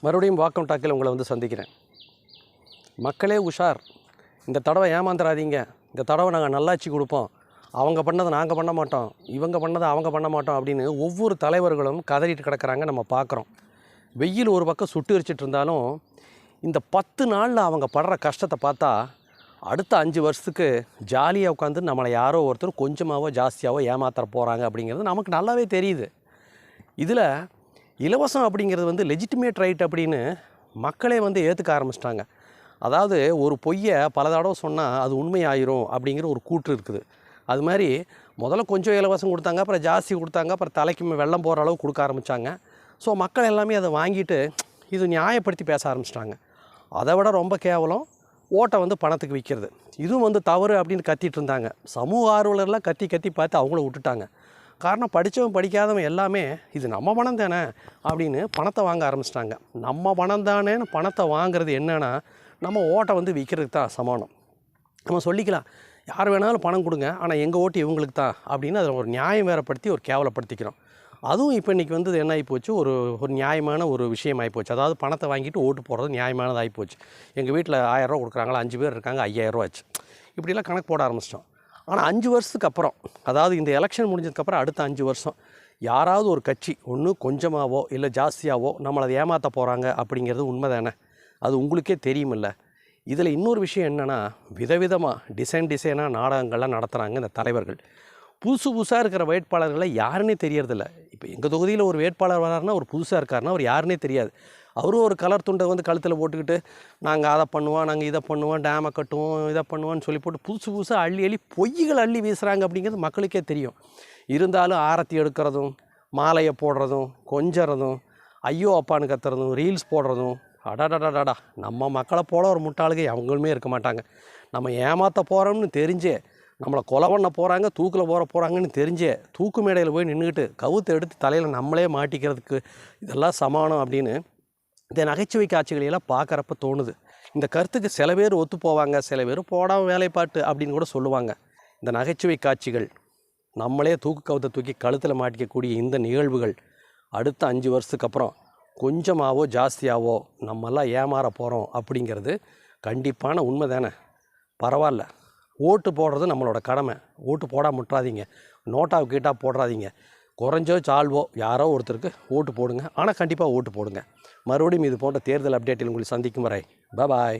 மறுபடியும் வாக்கம் டாக்கில் உங்களை வந்து சந்திக்கிறேன். மக்களே உஷார், இந்த தடவை ஏமாந்துடாதீங்க. இந்த தடவை நாங்கள் நல்லாட்சி கொடுப்போம், அவங்க பண்ணதை நாங்கள் பண்ண மாட்டோம், இவங்க பண்ணதை அவங்க பண்ண மாட்டோம் அப்படின்னு ஒவ்வொரு தலைவர்களும் கதறிட்டு கிடக்கிறாங்க. நம்ம பார்க்குறோம். வெயில் ஒரு பக்கம் சுட்டு எரிச்சிட்டு இருந்தாலும் இந்த 10 நாளில் அவங்க படுற கஷ்டத்தை பார்த்தா அடுத்த 5 வருஷத்துக்கு ஜாலியாக உட்காந்து நம்மளை யாரோ ஒருத்தர் கொஞ்சமாவோ ஜாஸ்தியாகவோ ஏமாற்ற போகிறாங்க அப்படிங்கிறது நமக்கு நல்லாவே தெரியுது. இதில் இலவசம் அப்படிங்கிறது வந்து லெஜிட்டிமேட் ரைட் அப்படின்னு மக்களே வந்து ஏற்றுக்க ஆரம்பிச்சிட்டாங்க. அதாவது ஒரு பொய்யை பல தடவை சொன்னால் அது உண்மையாயிரும் அப்படிங்கிற ஒரு கூற்று இருக்குது. அது மாதிரி முதல்ல கொஞ்சம் இலவசம் கொடுத்தாங்க, அப்புறம் ஜாஸ்தி கொடுத்தாங்க, அப்புறம் தலைக்கு வெள்ளம் போகிற அளவு கொடுக்க ஆரம்பித்தாங்க. ஸோ மக்கள் எல்லாமே அதை வாங்கிட்டு இது நியாயப்படுத்தி பேச ஆரம்பிச்சிட்டாங்க. அதை விட ரொம்ப கேவலம் ஓட்டை வந்து பணத்துக்கு விற்கிறது. இதுவும் வந்து தவறு அப்படின்னு கத்திட்டு இருந்தாங்க. சமூக ஆர்வலர்லாம் கத்தி கத்தி பார்த்து அவங்கள விட்டுட்டாங்க. காரணம் படித்தவன் படிக்காதவன் எல்லாமே இது நம்ம பணம் தானே அப்படின்னு பணத்தை வாங்க ஆரம்பிச்சிட்டாங்க. நம்ம பணம் தானேன்னு பணத்தை வாங்குறது என்னென்னா நம்ம ஓட்டை வந்து விற்கிறதுக்கு தான் சமானம். நம்ம சொல்லிக்கலாம், யார் வேணாலும் பணம் கொடுங்க, ஆனால் எங்கள் ஓட்டு இவங்களுக்கு தான் அப்படின்னு அதில் ஒரு நியாயம் வேறப்படுத்தி ஒரு கேவலப்படுத்திக்கிறோம். அதுவும் இப்போ இன்றைக்கி வந்து என்ன ஆகிப்போச்சு, ஒரு நியாயமான ஒரு விஷயம் ஆகிப்போச்சு. அதாவது பணத்தை வாங்கிட்டு ஓட்டு போடுறது நியாயமானது ஆகிப்போச்சு. எங்கள் வீட்டில் 1000 ரூபா கொடுக்குறாங்களா, 5 பேர் இருக்காங்க, 5000 ரூபா ஆச்சு. இப்படிலாம் கணக்கு போட ஆரம்பிச்சிட்டோம். ஆனால் 5 வருஷத்துக்கு அப்புறம், அதாவது இந்த எலெக்ஷன் முடிஞ்சதுக்கப்புறம் அடுத்த 5 வருஷம் யாராவது ஒரு கட்சி ஒன்று கொஞ்சமாகவோ இல்லை ஜாஸ்தியாகவோ நம்மளை அதை ஏமாற்ற போகிறாங்க அப்படிங்கிறது உண்மை தானே? அது உங்களுக்கே தெரியுமில்ல. இதில் இன்னொரு விஷயம் என்னென்னா, விதவிதமாக டிசைனாக நாடகங்கள்லாம் நடத்துகிறாங்க இந்த தலைவர்கள். புதுசாக இருக்கிற வேட்பாளர்களை யாருன்னே தெரியறதில்ல. இப்போ எங்கள் தொகுதியில் ஒரு வேட்பாளர் வராருன்னா ஒரு புதுசாக இருக்காருன்னா அவர் யாருன்னே தெரியாது. அவரும் ஒரு கலர் துண்டை வந்து கழுத்தில் போட்டுக்கிட்டு நாங்கள் அதை பண்ணுவோம், நாங்கள் இதை பண்ணுவோம், டேமை கட்டுவோம், இதை பண்ணுவோன்னு சொல்லி போட்டு புதுசாக அள்ளி பொய்கள் அள்ளி வீசுகிறாங்க அப்படிங்கிறது மக்களுக்கே தெரியும். இருந்தாலும் ஆரத்தி எடுக்கிறதும், மாலையை போடுறதும், கொஞ்சறதும், ஐயோ அப்பான்னு கத்துறதும், ரீல்ஸ் போடுறதும், அடாடாடாடா நம்ம மக்களை போல ஒரு முட்டாளுங்க அவங்களுமே இருக்க மாட்டாங்க. நம்ம ஏமாற்ற போகிறோம்னு தெரிஞ்சே, நம்மளை கொலை பண்ண போகிறாங்க, தூக்கில் போகிறாங்கன்னு தெரிஞ்சே தூக்கு மேடையில் போய் நின்றுக்கிட்டு கவுத்தை எடுத்து தலையில் நம்மளே மாட்டிக்கிறதுக்கு இதெல்லாம் சமானம் அப்படின்னு இந்த நகைச்சுவை காட்சிகளையெல்லாம் பார்க்குறப்ப தோணுது. இந்த கருத்துக்கு சில பேர் ஒத்து போவாங்க, சில பேர் போடாமல் வேலைப்பாட்டு அப்படின்னு கூட சொல்லுவாங்க. இந்த நகைச்சுவை காட்சிகள், நம்மளே கவுத்தை தூக்கி கழுத்தில் மாட்டிக்கக்கூடிய இந்த நிகழ்வுகள் அடுத்த 5 வருஷத்துக்கு அப்புறம் கொஞ்சமாவோ ஜாஸ்தியாவோ நம்மெல்லாம் ஏமாற போகிறோம் அப்படிங்கிறது கண்டிப்பான உண்மை தானே? பரவாயில்ல, ஓட்டு போடுறது நம்மளோட கடமை. ஓட்டு போடாமல் முட்டுறாதீங்க, நோட்டாவை கீட்டாக போடுறாதீங்க. குறைஞ்சோ சால்வோ யாரோ ஒருத்தருக்கு ஓட்டு போடுங்க, ஆனால் கண்டிப்பாக ஓட்டு போடுங்க. மறுபடியும் இது போன்ற தேர்தல் அப்டேட்டில் உங்களை சந்திக்கும் வரை பாய்.